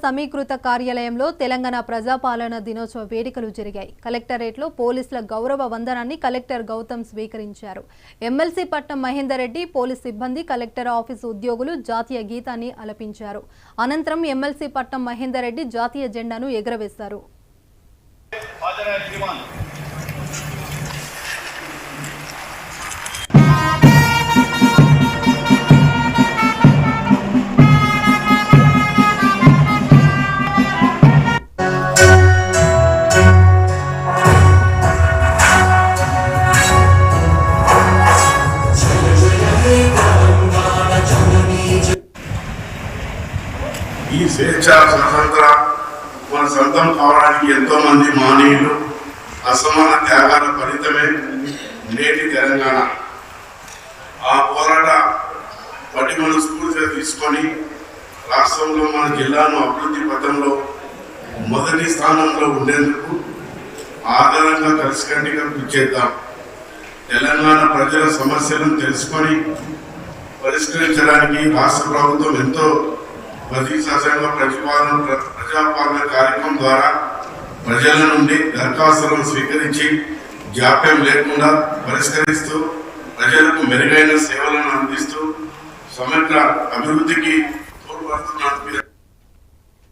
సమీకృత కార్యాలయంలో తెలంగాణ ప్రజాపాలన దినోత్సవ వేడుకలు జరిగాయి. కలెక్టరేట్లో పోలీసుల గౌరవ వందనాన్ని కలెక్టర్ గౌతమ్ స్వీకరించారు. ఎమ్మెల్సీ పట్నం మహేందర్ రెడ్డి, పోలీస్ సిబ్బంది, కలెక్టర్ ఆఫీసు ఉద్యోగులు జాతీయ గీతాన్ని ఆలపించారు. అనంతరం ఎమ్మెల్సీ పట్నం మహేందర్ రెడ్డి జాతీయ జెండాను ఎగురవేశారు. ఈ స్వేచ్ఛ స్వతంత్ర మన సొంతం కావడానికి ఎంతో మంది మానవులు అసమాన త్యాగాల ఫలితమే నేటి తెలంగాణ. ఆ పోరాట పటిమను స్ఫూర్తిగా తీసుకొని రాష్ట్రంలో మన జిల్లాను అభివృద్ధి పథంలో మొదటి స్థానంలో ఉండేందుకు ఆధారంగా కలిసికట్టుగా కృషి చేద్దాం. తెలంగాణ ప్రజల సమస్యలను తెలుసుకొని పరిష్కరించడానికి రాష్ట్ర ప్రభుత్వం ఎంతో ప్రతిశాసంగా ప్రజాపాలన కార్యక్రమం ద్వారా ప్రజల నుండి దరఖాస్తులను స్వీకరించి జాప్యం లేకుండా పరిష్కరిస్తూ ప్రజలకు మెరుగైన సేవలను అందిస్తూ సమగ్ర అభివృద్ధికి తోడ్పడుతున్నందుకు